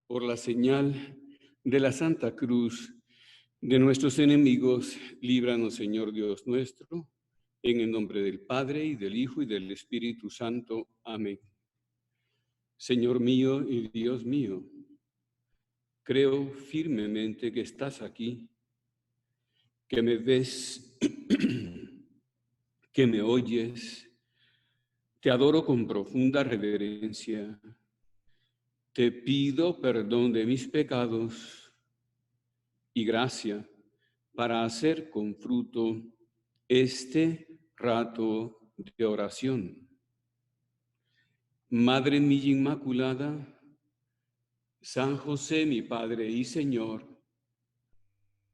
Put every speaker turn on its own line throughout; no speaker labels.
Por la señal de la Santa Cruz de nuestros enemigos, líbranos, Señor Dios nuestro, en el nombre del Padre, y del Hijo, y del Espíritu Santo. Amén. Señor mío y Dios mío, creo firmemente que estás aquí, que me ves, que me oyes. Te adoro con profunda reverencia. Te pido perdón de mis pecados y gracia para hacer con fruto este rato de oración. Madre mía Inmaculada, San José, mi Padre y Señor,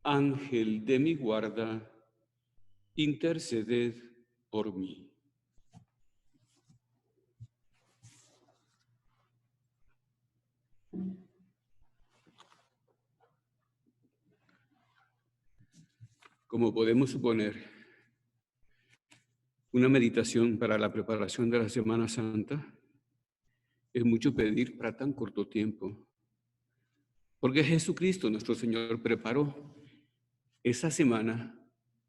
Ángel de mi guarda, interceded por mí. Como podemos suponer, una meditación para la preparación de la Semana Santa es mucho pedir para tan corto tiempo, porque Jesucristo, nuestro Señor, preparó esa semana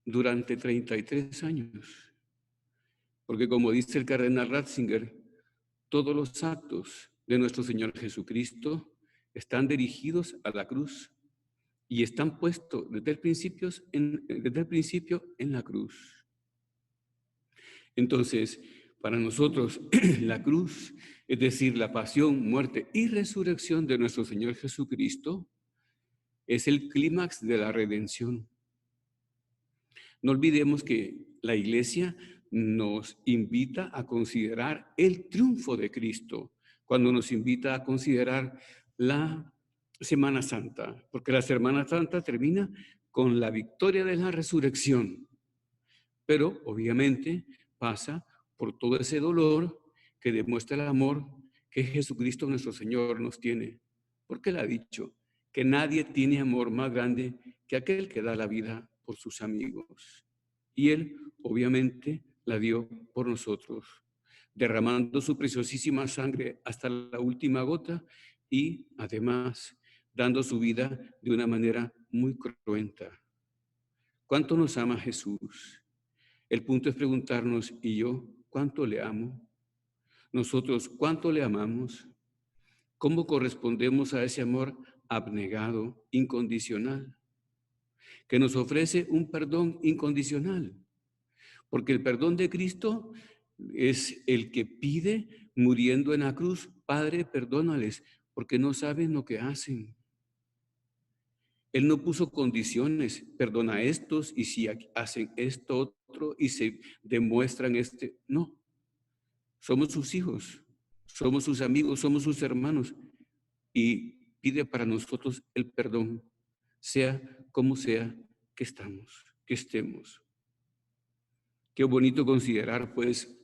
durante 33 años. Porque como dice el cardenal Ratzinger, todos los actos de nuestro Señor Jesucristo están dirigidos a la cruz y están puestos desde el principio en la cruz. Entonces, para nosotros, la cruz, es decir, la pasión, muerte y resurrección de nuestro Señor Jesucristo, es el clímax de la redención. No olvidemos que la Iglesia nos invita a considerar el triunfo de Cristo cuando nos invita a considerar la Semana Santa, porque la Semana Santa termina con la victoria de la resurrección, pero obviamente pasa por todo ese dolor que demuestra el amor que Jesucristo nuestro Señor nos tiene, porque Él ha dicho que nadie tiene amor más grande que aquel que da la vida por sus amigos. Y Él, obviamente, la dio por nosotros, derramando su preciosísima sangre hasta la última gota y, además, dando su vida de una manera muy cruenta. ¿Cuánto nos ama Jesús? El punto es preguntarnos, ¿y yo cuánto le amo? Nosotros, ¿cuánto le amamos? ¿Cómo correspondemos a ese amor abnegado, incondicional, que nos ofrece un perdón incondicional? Porque el perdón de Cristo es el que pide, muriendo en la cruz, Padre, perdónales, porque no saben lo que hacen. Él no puso condiciones, perdona a estos, y si hacen esto otro, y se demuestran no. Somos sus hijos, somos sus amigos, somos sus hermanos, y pide para nosotros el perdón, sea como sea que estemos. Qué bonito considerar, pues,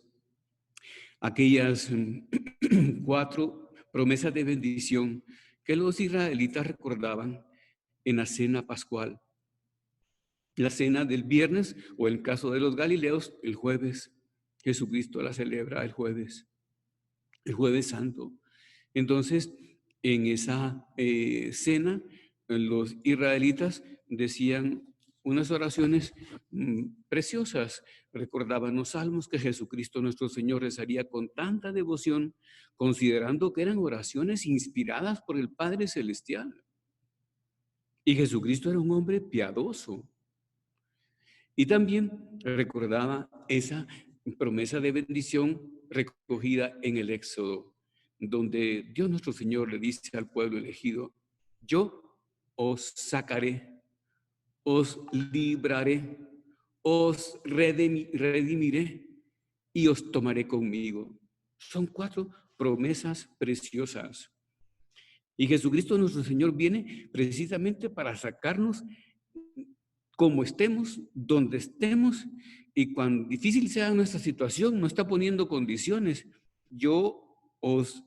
aquellas 4 promesas de bendición que los israelitas recordaban en la cena pascual. La cena del viernes, o en el caso de los galileos, el jueves. Jesucristo la celebra el jueves santo. Entonces, en esa cena, los israelitas decían unas oraciones preciosas. Recordaban los salmos que Jesucristo nuestro Señor rezaría con tanta devoción, considerando que eran oraciones inspiradas por el Padre Celestial. Y Jesucristo era un hombre piadoso. Y también recordaba esa promesa de bendición recogida en el Éxodo, donde Dios nuestro Señor le dice al pueblo elegido: yo os sacaré, os libraré, os redimiré y os tomaré conmigo. Son 4 promesas preciosas. Y Jesucristo nuestro Señor viene precisamente para sacarnos como estemos, donde estemos, y cuán difícil sea nuestra situación, no está poniendo condiciones. Yo os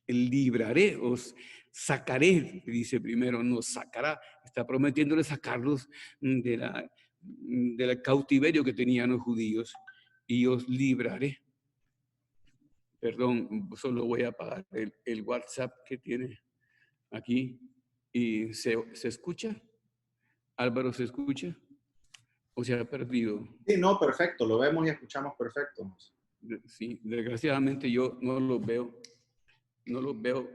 libraré, os sacaré, dice primero, nos sacará, está prometiéndole sacarlos del cautiverio que tenían los judíos, y os libraré. Perdón, solo voy a apagar el WhatsApp que tiene aquí. ¿Y se escucha? ¿Álvaro se escucha? ¿O se ha perdido?
Sí, no, perfecto, lo vemos y escuchamos perfecto.
Sí, desgraciadamente yo no los veo. No los veo.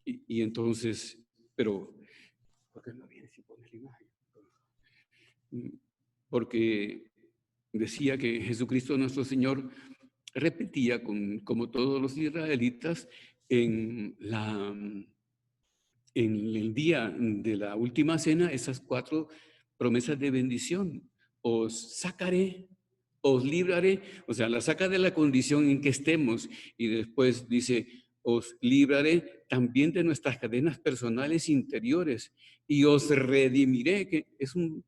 Y entonces, pero, ¿por qué no viene si pones la imagen? Porque decía que Jesucristo nuestro Señor repetía, como todos los israelitas, en el día de la última cena, esas 4 promesas de bendición. Os sacaré, os libraré, o sea, la saca de la condición en que estemos, y después dice, os libraré también de nuestras cadenas personales interiores y os redimiré, que es un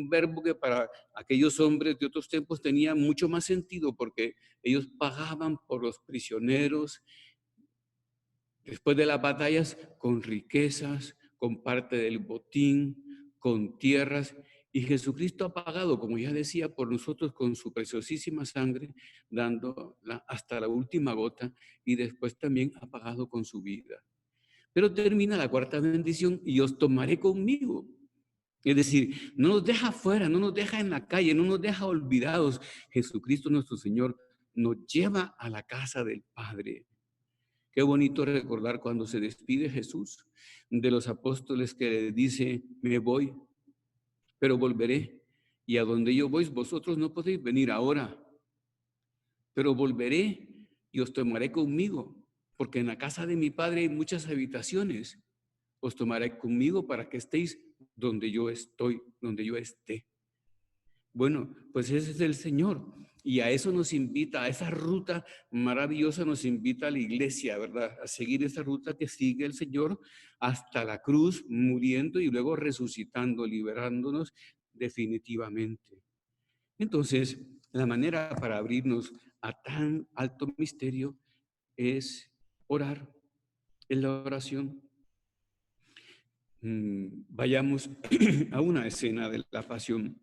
verbo que para aquellos hombres de otros tiempos tenía mucho más sentido, porque ellos pagaban por los prisioneros después de las batallas con riquezas, con parte del botín, con tierras. Y Jesucristo ha pagado, como ya decía, por nosotros con su preciosísima sangre, dándola hasta la última gota, y después también ha pagado con su vida. Pero termina la 4ª bendición: y os tomaré conmigo. Es decir, no nos deja afuera, no nos deja en la calle, no nos deja olvidados. Jesucristo nuestro Señor nos lleva a la casa del Padre. Qué bonito recordar cuando se despide Jesús de los apóstoles, que le dice, me voy, pero volveré. Y a donde yo voy, vosotros no podéis venir ahora, pero volveré y os tomaré conmigo, porque en la casa de mi Padre hay muchas habitaciones. Os tomaré conmigo para que estéis donde yo estoy, donde yo esté. Bueno, pues ese es el Señor. Y a eso nos invita, a esa ruta maravillosa nos invita a la iglesia, ¿verdad? A seguir esa ruta que sigue el Señor hasta la cruz, muriendo y luego resucitando, liberándonos definitivamente. Entonces, la manera para abrirnos a tan alto misterio es orar, en la oración. Vayamos a una escena de la pasión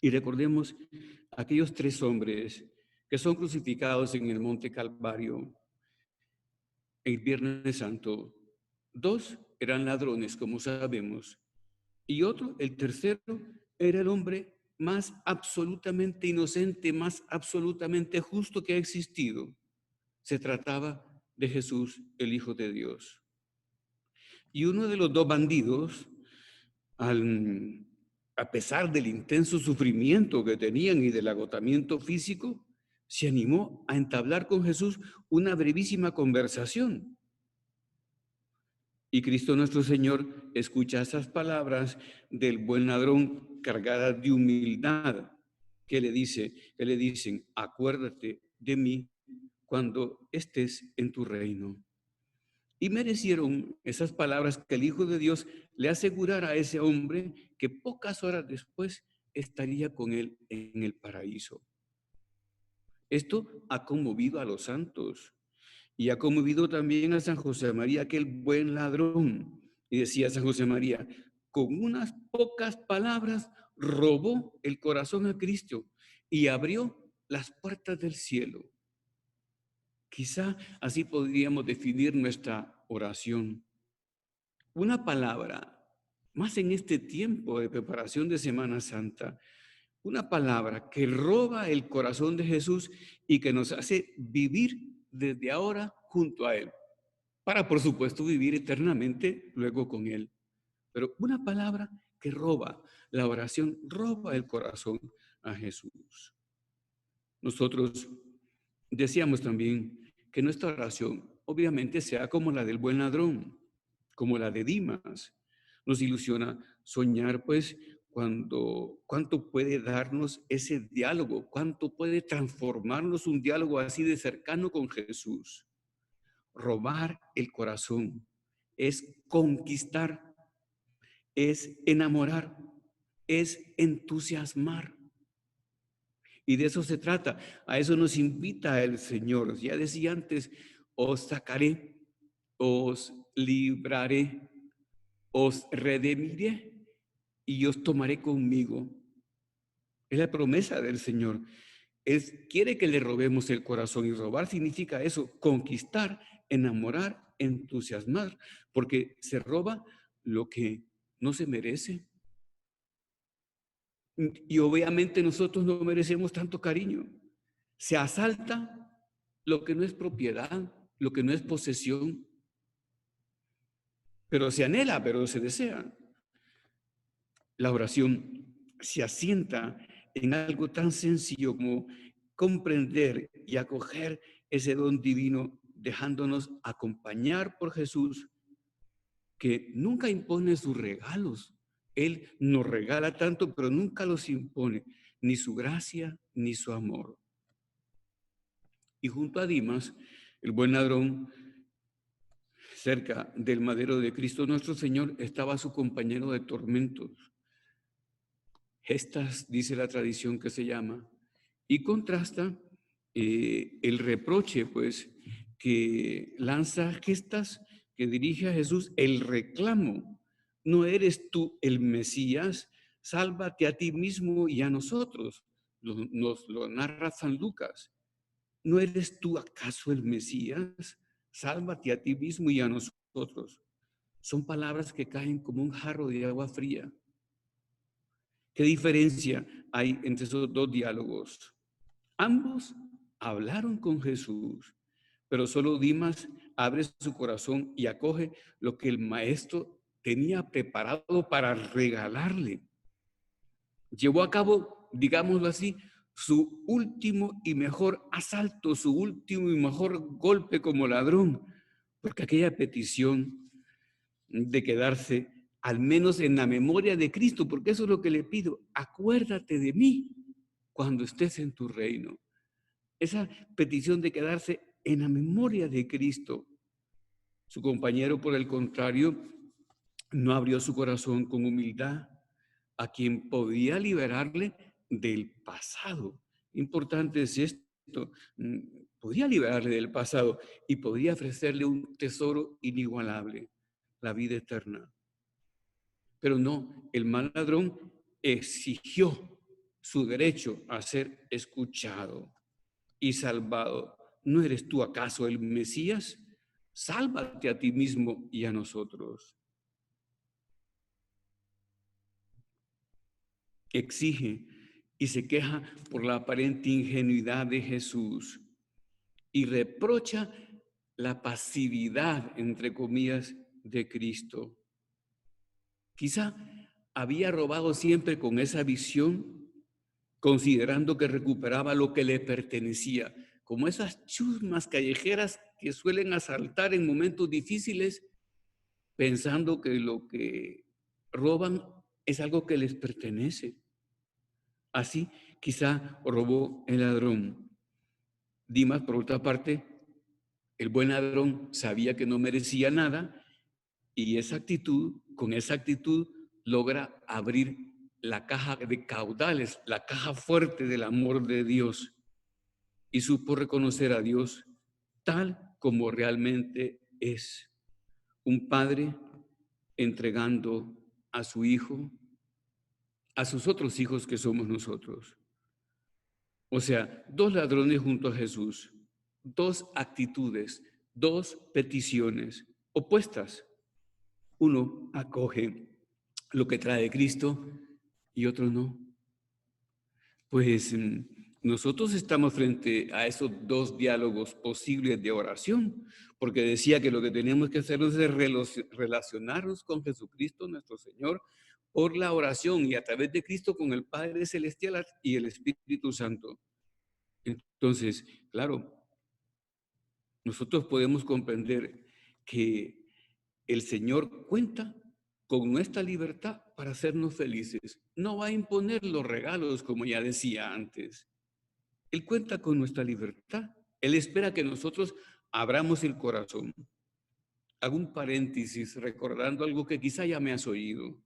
y recordemos aquellos 3 hombres que son crucificados en el Monte Calvario el Viernes Santo. 2 eran ladrones, como sabemos, y otro, el tercero, era el hombre más absolutamente inocente, más absolutamente justo que ha existido. Se trataba de Jesús, el Hijo de Dios. Y uno de los 2 bandidos, a pesar del intenso sufrimiento que tenían y del agotamiento físico, se animó a entablar con Jesús una brevísima conversación. Y Cristo nuestro Señor escucha esas palabras del buen ladrón cargadas de humildad, que le dicen, acuérdate de mí cuando estés en tu reino. Y merecieron esas palabras que el Hijo de Dios le asegurara a ese hombre que pocas horas después estaría con él en el paraíso. Esto ha conmovido a los santos y ha conmovido también a San José María, aquel buen ladrón. Y decía San José María, con unas pocas palabras robó el corazón a Cristo y abrió las puertas del cielo. Quizá así podríamos definir nuestra oración. Una palabra, más en este tiempo de preparación de Semana Santa, una palabra que roba el corazón de Jesús y que nos hace vivir desde ahora junto a Él, para por supuesto vivir eternamente luego con Él. Pero una palabra que roba, la oración roba el corazón a Jesús. Nosotros decíamos también que nuestra oración obviamente sea como la del buen ladrón, como la de Dimas. Nos ilusiona soñar, pues, cuánto puede darnos ese diálogo, cuánto puede transformarnos un diálogo así de cercano con Jesús. Robar el corazón es conquistar, es enamorar, es entusiasmar. Y de eso se trata, a eso nos invita el Señor. Ya decía antes, os sacaré, os libraré, os redimiré y os tomaré conmigo. Es la promesa del Señor. Él quiere que le robemos el corazón, y robar significa eso, conquistar enamorar, entusiasmar, porque se roba lo que no se merece. Y obviamente nosotros no merecemos tanto cariño. Se asalta lo que no es propiedad, lo que no es posesión, pero se anhela, pero se desea. La oración se asienta en algo tan sencillo como comprender y acoger ese don divino, dejándonos acompañar por Jesús, que nunca impone sus regalos. Él nos regala tanto, pero nunca los impone, ni su gracia, ni su amor. Y junto a Dimas, el buen ladrón, cerca del madero de Cristo nuestro Señor, estaba su compañero de tormentos. Gestas, dice la tradición que se llama, y contrasta el reproche, pues, que lanza Gestas, que dirige a Jesús el reclamo. ¿No eres tú el Mesías? Sálvate a ti mismo y a nosotros. Nos lo narra San Lucas. ¿No eres tú acaso el Mesías? Sálvate a ti mismo y a nosotros. Son palabras que caen como un jarro de agua fría. ¿Qué diferencia hay entre esos dos diálogos? Ambos hablaron con Jesús, pero solo Dimas abre su corazón y acoge lo que el maestro tenía preparado para regalarle. Llevó a cabo, digámoslo así, su último y mejor asalto, su último y mejor golpe como ladrón, porque aquella petición de quedarse al menos en la memoria de Cristo, porque eso es lo que le pido, acuérdate de mí cuando estés en tu reino. Esa petición de quedarse en la memoria de Cristo. Su compañero, por el contrario, no abrió su corazón con humildad a quien podía liberarle del pasado. Importante es esto, podía liberarle del pasado y podía ofrecerle un tesoro inigualable, la vida eterna. Pero no, el mal ladrón exigió su derecho a ser escuchado y salvado. ¿No eres tú acaso el Mesías? Sálvate a ti mismo y a nosotros. Exige y se queja por la aparente ingenuidad de Jesús y reprocha la pasividad, entre comillas, de Cristo. Quizá había robado siempre con esa visión, considerando que recuperaba lo que le pertenecía, como esas chusmas callejeras que suelen asaltar en momentos difíciles, pensando que lo que roban es algo que les pertenece. Así quizá robó el ladrón. Dimas, por otra parte, el buen ladrón sabía que no merecía nada y con esa actitud logra abrir la caja de caudales, la caja fuerte del amor de Dios, y supo reconocer a Dios tal como realmente es, un padre entregando a su hijo, a sus otros hijos que somos nosotros. O sea, dos ladrones junto a Jesús, dos actitudes, dos peticiones opuestas. Uno acoge lo que trae Cristo y otro no. Pues nosotros estamos frente a esos dos diálogos posibles de oración, porque decía que lo que tenemos que hacer es relacionarnos con Jesucristo, nuestro Señor, por la oración y a través de Cristo con el Padre Celestial y el Espíritu Santo. Entonces, claro, nosotros podemos comprender que el Señor cuenta con nuestra libertad para hacernos felices. No va a imponer los regalos, como ya decía antes. Él cuenta con nuestra libertad. Él espera que nosotros abramos el corazón. Hago un paréntesis recordando algo que quizá ya me has oído.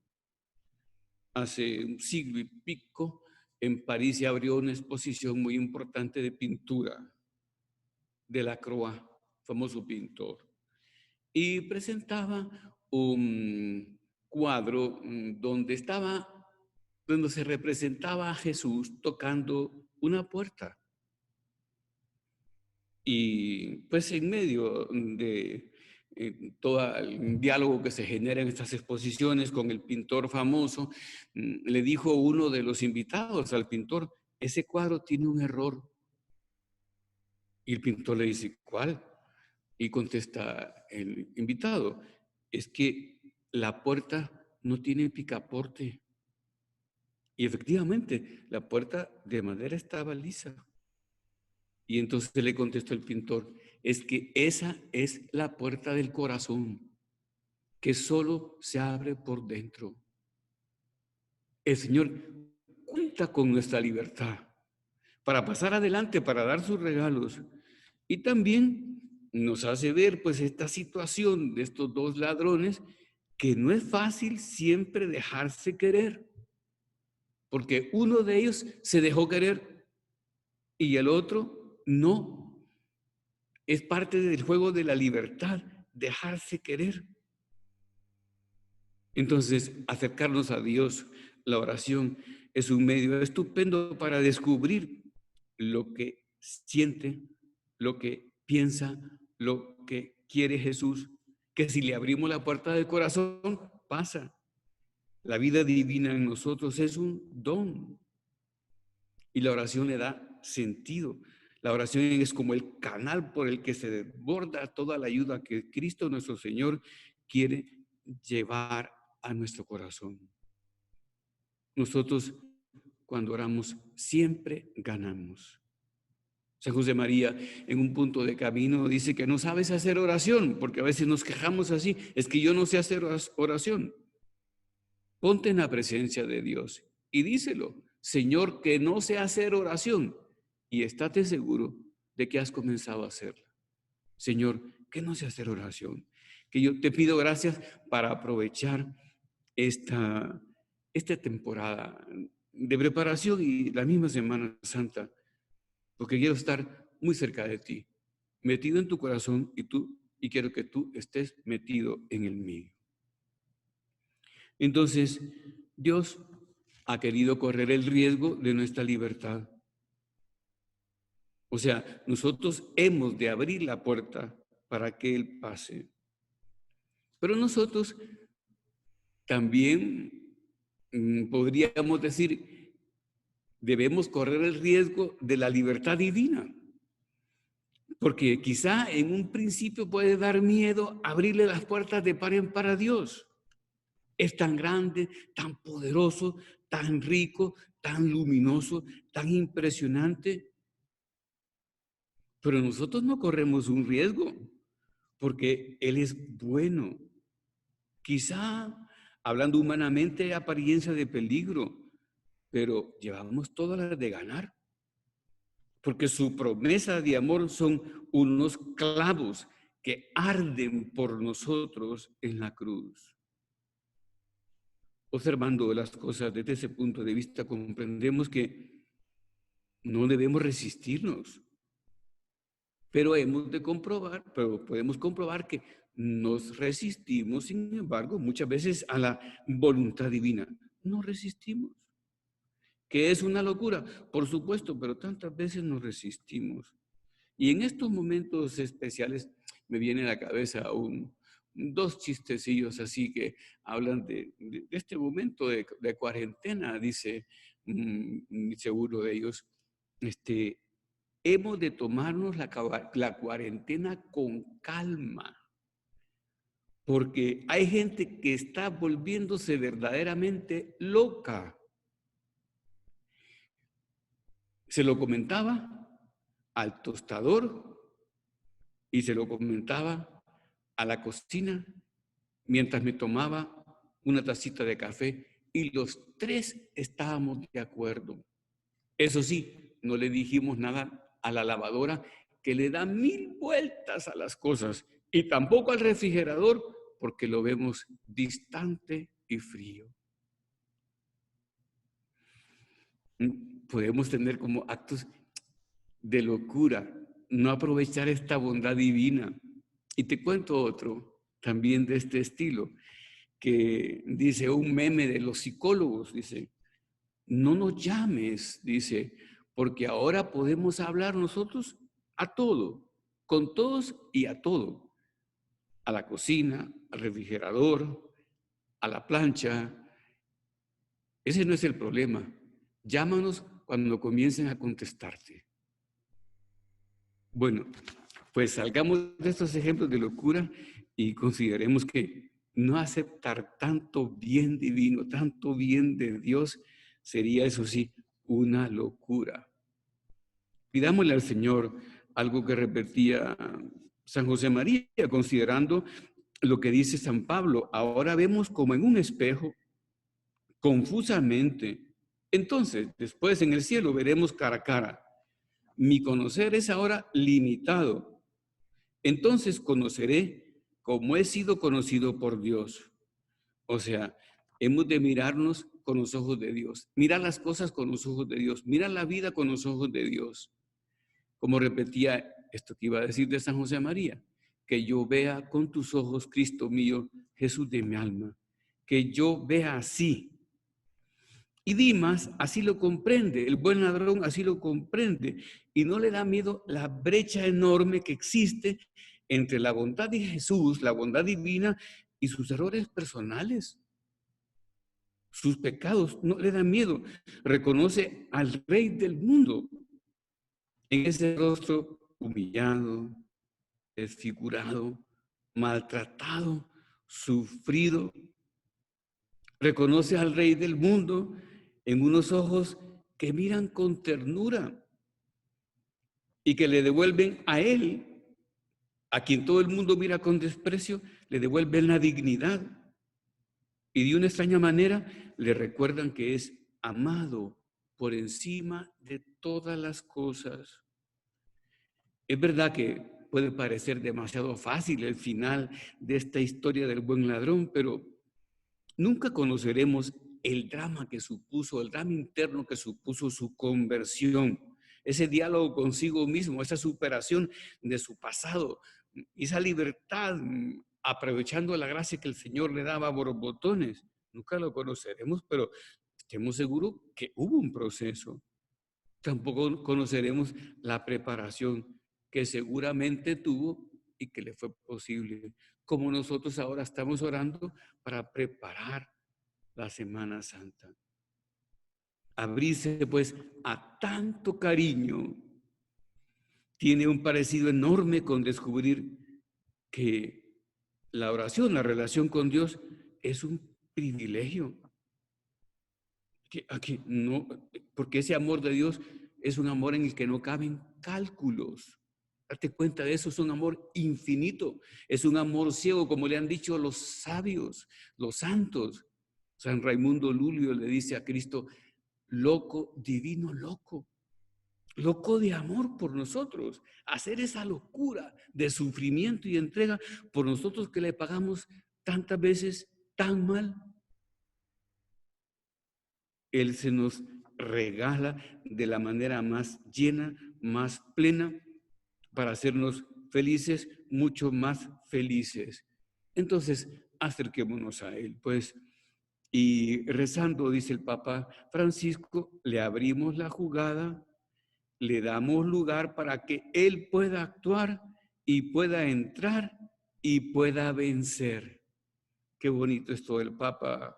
Hace un siglo y pico, en París se abrió una exposición muy importante de pintura de Lacroix, famoso pintor, y presentaba un cuadro donde se representaba a Jesús tocando una puerta. Y pues en medio de todo el diálogo que se genera en estas exposiciones con el pintor famoso, le dijo uno de los invitados al pintor: ese cuadro tiene un error. Y el pintor le dice: ¿cuál? Y contesta el invitado: es que la puerta no tiene picaporte. Y efectivamente, la puerta de madera estaba lisa. Y entonces le contestó el pintor: es que esa es la puerta del corazón, que solo se abre por dentro. El Señor cuenta con nuestra libertad para pasar adelante, para dar sus regalos. Y también nos hace ver pues esta situación de estos dos ladrones, que no es fácil siempre dejarse querer, porque uno de ellos se dejó querer y el otro no. Es parte del juego de la libertad, dejarse querer. Entonces, acercarnos a Dios, la oración, es un medio estupendo para descubrir lo que siente, lo que piensa, lo que quiere Jesús, que si le abrimos la puerta del corazón, pasa. La vida divina en nosotros es un don y la oración le da sentido. La oración es como el canal por el que se desborda toda la ayuda que Cristo nuestro Señor quiere llevar a nuestro corazón. Nosotros, cuando oramos, siempre ganamos. San José María, en un punto de camino, dice que no sabes hacer oración, porque a veces nos quejamos así: es que yo no sé hacer oración. Ponte en la presencia de Dios y díselo: Señor, que no sé hacer oración, y estate seguro de que has comenzado a hacerla. Señor, que no sé hacer oración, que yo te pido gracias para aprovechar esta temporada de preparación y la misma Semana Santa, porque quiero estar muy cerca de ti, metido en tu corazón, y quiero que tú estés metido en el mío. Entonces, Dios ha querido correr el riesgo de nuestra libertad. O sea, nosotros hemos de abrir la puerta para que Él pase. Pero nosotros también podríamos decir, debemos correr el riesgo de la libertad divina. Porque quizá en un principio puede dar miedo abrirle las puertas de par en par a Dios. Es tan grande, tan poderoso, tan rico, tan luminoso, tan impresionante. Pero nosotros no corremos un riesgo, porque Él es bueno. Quizá, hablando humanamente, apariencia de peligro, pero llevamos todas las de ganar, porque su promesa de amor son unos clavos que arden por nosotros en la cruz. Observando las cosas desde ese punto de vista, comprendemos que no debemos resistirnos, pero podemos comprobar que nos resistimos, sin embargo, muchas veces a la voluntad divina. No resistimos. ¿Que es una locura? Por supuesto, pero tantas veces nos resistimos. Y en estos momentos especiales me viene a la cabeza dos chistecillos así que hablan de este momento de cuarentena. Dice, seguro de ellos, hemos de tomarnos la cuarentena con calma, porque hay gente que está volviéndose verdaderamente loca. Se lo comentaba al tostador y se lo comentaba a la cocina mientras me tomaba una tacita de café, y los tres estábamos de acuerdo. Eso sí, no le dijimos nada a la lavadora, que le da 1000 vueltas a las cosas, y tampoco al refrigerador, porque lo vemos distante y frío. Podemos tener como actos de locura no aprovechar esta bondad divina. Y te cuento otro también de este estilo, que dice un meme de los psicólogos, dice: no nos llames, dice, porque ahora podemos hablar nosotros a todo. con todos y a todo, a la cocina, al refrigerador, a la plancha. Ese no es el problema. Llámanos cuando comiencen a contestarte. Bueno, pues salgamos de estos ejemplos de locura y consideremos que no aceptar tanto bien divino, tanto bien de Dios, sería, eso sí, una locura. Pidámosle al Señor algo que repetía San José María, considerando lo que dice San Pablo. Ahora vemos como en un espejo, confusamente. Entonces, después en el cielo veremos cara a cara. Mi conocer es ahora limitado. Entonces conoceré como he sido conocido por Dios. O sea, hemos de mirarnos con los ojos de Dios. Mirar las cosas con los ojos de Dios. Mirar la vida con los ojos de Dios. Como repetía esto que iba a decir de San José María. Que yo vea con tus ojos, Cristo mío, Jesús de mi alma. Que yo vea así. Y Dimas así lo comprende, el buen ladrón así lo comprende y no le da miedo la brecha enorme que existe entre la bondad de Jesús, la bondad divina y sus errores personales, sus pecados, no le da miedo. Reconoce al Rey del mundo en ese rostro humillado, desfigurado, maltratado, sufrido. Reconoce al Rey del mundo en unos ojos que miran con ternura y que le devuelven a él, a quien todo el mundo mira con desprecio, le devuelven la dignidad. Y de una extraña manera le recuerdan que es amado por encima de todas las cosas. Es verdad que puede parecer demasiado fácil el final de esta historia del buen ladrón, pero nunca conoceremos el drama que supuso, el drama interno que supuso su conversión, ese diálogo consigo mismo, esa superación de su pasado, esa libertad, aprovechando la gracia que el Señor le daba a borbotones. Nunca lo conoceremos, pero estemos seguros que hubo un proceso. Tampoco conoceremos la preparación que seguramente tuvo y que le fue posible, como nosotros ahora estamos orando para preparar la Semana Santa. Abrirse pues a tanto cariño tiene un parecido enorme con descubrir que la oración, la relación con Dios es un privilegio. Aquí no, porque ese amor de Dios es un amor en el que no caben cálculos. Date cuenta de eso, es un amor infinito, es un amor ciego, como le han dicho los sabios, los santos. San Raimundo Lulio le dice a Cristo, loco, divino loco, loco de amor por nosotros, hacer esa locura de sufrimiento y entrega por nosotros que le pagamos tantas veces tan mal. Él se nos regala de la manera más llena, más plena, para hacernos felices, mucho más felices. Entonces, acerquémonos a Él, pues, y rezando, dice el Papa Francisco, le abrimos la jugada, le damos lugar para que Él pueda actuar y pueda entrar y pueda vencer. Qué bonito esto del Papa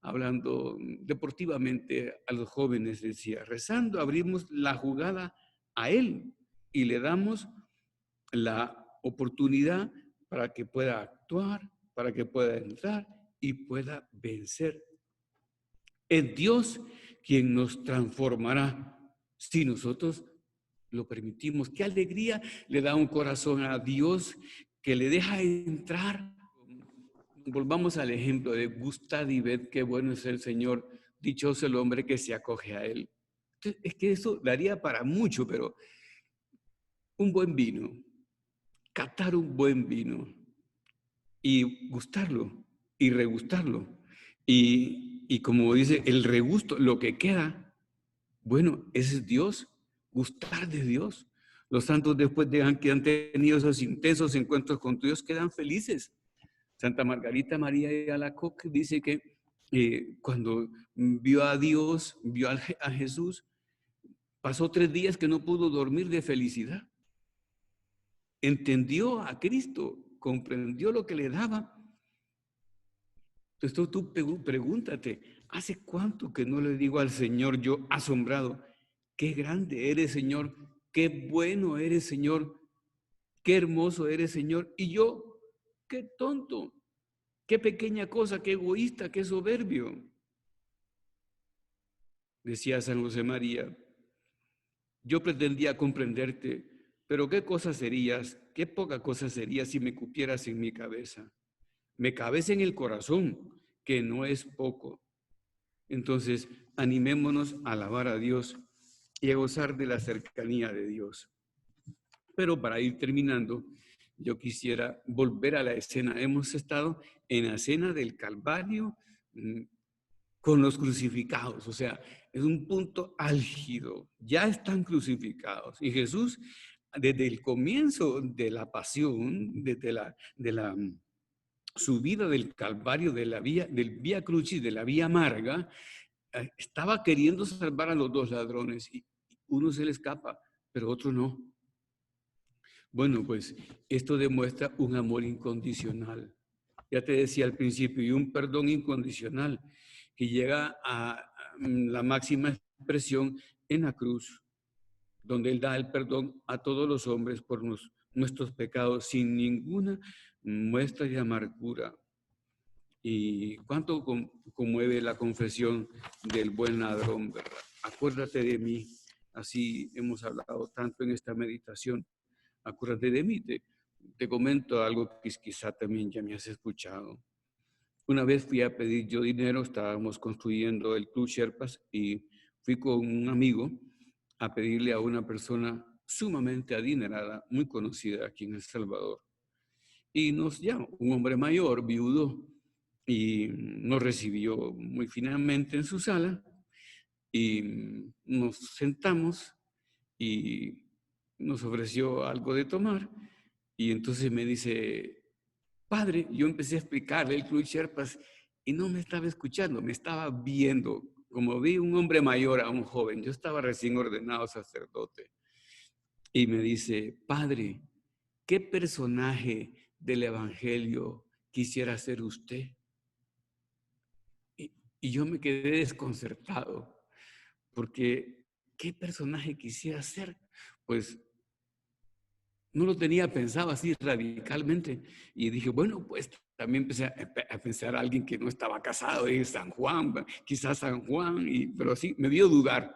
hablando deportivamente a los jóvenes, decía, rezando abrimos la jugada a Él y le damos la oportunidad para que pueda actuar, para que pueda entrar y pueda vencer. Es Dios quien nos transformará si nosotros lo permitimos. Qué alegría le da un corazón a Dios que le deja entrar. Volvamos al ejemplo de Gustad y Bet, qué bueno es el Señor, dichoso el hombre que se acoge a Él. Entonces, es que eso daría para mucho, pero un buen vino, catar un buen vino y gustarlo y regustarlo. Y como dice, el regusto, lo que queda, bueno, ese es Dios, gustar de Dios. Los santos después de que han tenido esos intensos encuentros con Dios quedan felices. Santa Margarita María de Alacoque dice que cuando vio a Dios, vio a Jesús, pasó 3 días que no pudo dormir de felicidad. entendió a Cristo, comprendió lo que le daba. Entonces tú pregúntate, ¿hace cuánto que no le digo al Señor, yo asombrado, qué grande eres, Señor, qué bueno eres, Señor, qué hermoso eres, Señor, y yo, qué tonto, qué pequeña cosa, qué egoísta, qué soberbio? Decía San José María, yo pretendía comprenderte, pero qué cosa serías, qué poca cosa sería si me cupieras en mi cabeza. Me cabes en el corazón, que no es poco. Entonces, animémonos a alabar a Dios y a gozar de la cercanía de Dios. Pero para ir terminando, yo quisiera volver a la escena. Hemos estado en la escena del Calvario con los crucificados, o sea, es un punto álgido. Ya están crucificados. Y Jesús, desde el comienzo de la pasión, desde la subida del Calvario, del Vía Crucis, de la Vía Amarga, estaba queriendo salvar a los dos ladrones y uno se le escapa, pero otro no. Bueno, pues esto demuestra un amor incondicional. Ya te decía al principio, y un perdón incondicional que llega a la máxima expresión en la cruz, donde Él da el perdón a todos los hombres por nuestros pecados sin ninguna muestra de amargura. Y cuánto conmueve la confesión del buen ladrón, ¿verdad? Acuérdate de mí. Así hemos hablado tanto en esta meditación. Acuérdate de mí. Te comento algo que quizá también ya me has escuchado. Una vez fui a pedir yo dinero, estábamos construyendo el Club Sherpas y fui con un amigo a pedirle a una persona sumamente adinerada, muy conocida aquí en El Salvador. Y nos llamó un hombre mayor, viudo, y nos recibió muy finamente en su sala y nos sentamos y nos ofreció algo de tomar y entonces me dice, padre, yo empecé a explicarle el Club Sherpas y no me estaba escuchando, me estaba viendo, como vi un hombre mayor a un joven, yo estaba recién ordenado sacerdote y me dice, padre, ¿qué personaje del Evangelio quisiera ser usted? Y yo me quedé desconcertado, porque ¿qué personaje quisiera ser? Pues no lo tenía pensado así radicalmente. Y dije, bueno, pues también empecé a pensar a alguien que no estaba casado, San Juan, quizás San Juan, pero sí, me dio dudar.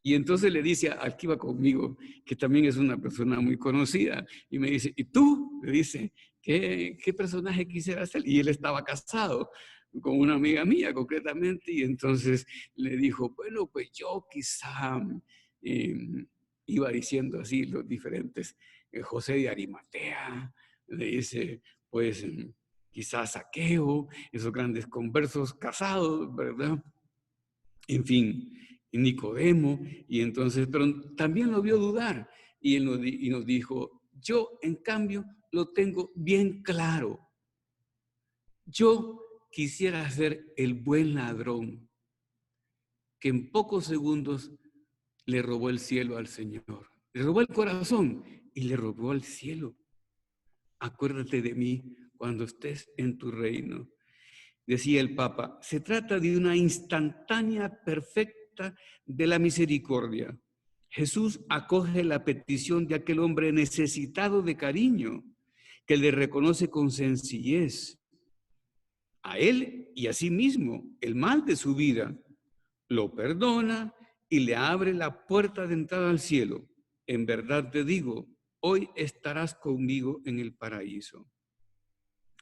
Y entonces le dice al que iba conmigo, que también es una persona muy conocida, y me dice, ¿y tú? Le dice, ¿qué personaje quisiera ser? Y él estaba casado con una amiga mía concretamente, y entonces le dijo, bueno, pues yo quizá iba diciendo así los diferentes, José de Arimatea, le dice, pues quizás Saqueo, esos grandes conversos casados, ¿verdad? En fin, Nicodemo, y entonces, pero también lo vio dudar, y él nos dijo, yo en cambio lo tengo bien claro, yo quisiera ser el buen ladrón que en pocos segundos le robó el cielo al Señor, le robó el corazón y le robó el cielo. Acuérdate de mí cuando estés en tu reino. Decía el Papa, se trata de una instantánea perfecta de la misericordia. Jesús acoge la petición de aquel hombre necesitado de cariño, que le reconoce con sencillez a él y a sí mismo el mal de su vida, lo perdona y le abre la puerta de entrada al cielo. En verdad te digo, hoy estarás conmigo en el paraíso.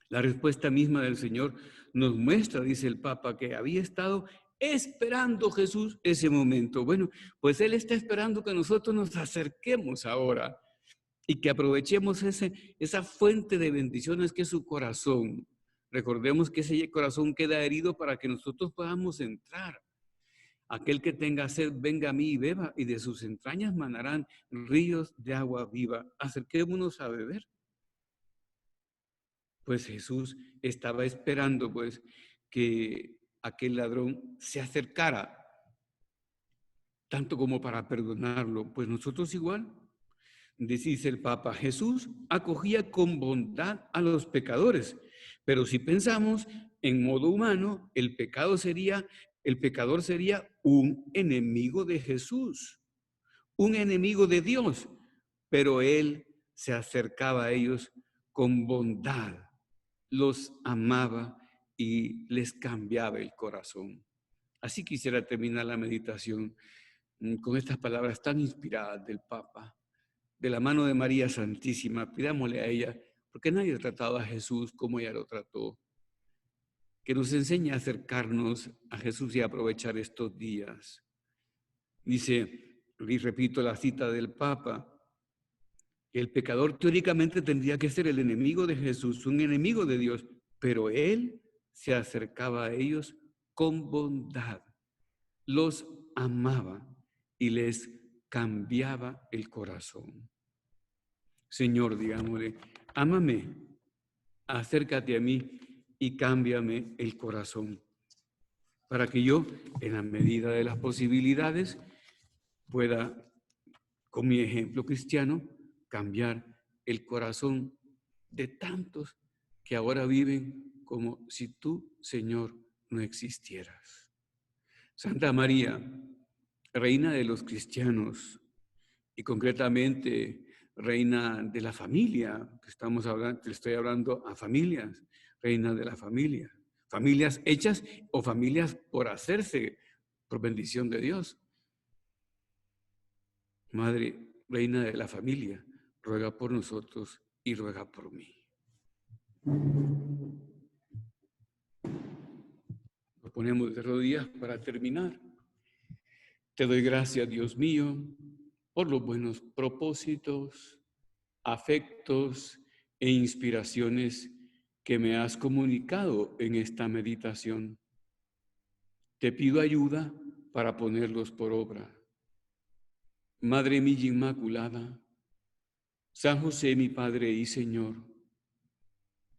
La respuesta misma del Señor nos muestra, dice el Papa, que había estado esperando Jesús ese momento. Bueno, pues Él está esperando que nosotros nos acerquemos ahora y que aprovechemos esa fuente de bendiciones que es su corazón. Recordemos que ese corazón queda herido para que nosotros podamos entrar. Aquel que tenga sed, venga a mí y beba, y de sus entrañas manarán ríos de agua viva. Acerquémonos a beber. Pues Jesús estaba esperando pues que aquel ladrón se acercara, tanto como para perdonarlo. Pues nosotros igual, Dice el Papa, Jesús acogía con bondad a los pecadores, pero si pensamos en modo humano, el pecador sería un enemigo de Jesús, un enemigo de Dios, pero él se acercaba a ellos con bondad, los amaba y les cambiaba el corazón. Así quisiera terminar la meditación con estas palabras tan inspiradas del Papa. De la mano de María Santísima, pidámosle a ella, porque nadie ha tratado a Jesús como ella lo trató, que nos enseñe a acercarnos a Jesús y a aprovechar estos días. Dice, y repito la cita del Papa, que el pecador teóricamente tendría que ser el enemigo de Jesús, un enemigo de Dios, pero él se acercaba a ellos con bondad, los amaba y les cambiaba el corazón. Señor, digámosle, ámame, acércate a mí y cámbiame el corazón, para que yo, en la medida de las posibilidades, pueda, con mi ejemplo cristiano, cambiar el corazón de tantos que ahora viven como si tú, Señor, no existieras. Santa María, Reina de los cristianos y concretamente Reina de la familia, que estamos hablando, le estoy hablando a familias, Reina de la familia, familias hechas o familias por hacerse, por bendición de Dios. Madre, Reina de la familia, ruega por nosotros y ruega por mí. Nos ponemos de rodillas para terminar. Te doy gracias, Dios mío, por los buenos propósitos, afectos e inspiraciones que me has comunicado en esta meditación. Te pido ayuda para ponerlos por obra. Madre mía Inmaculada, San José mi Padre y Señor,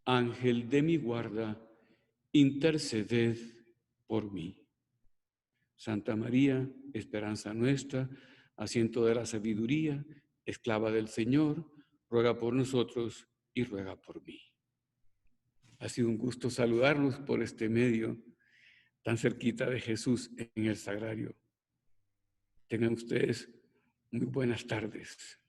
Ángel de mi guarda, interceded por mí. Santa María, esperanza nuestra, asiento de la sabiduría, esclava del Señor, ruega por nosotros y ruega por mí. Ha sido un gusto saludarlos por este medio tan cerquita de Jesús en el Sagrario. Tengan ustedes muy buenas tardes.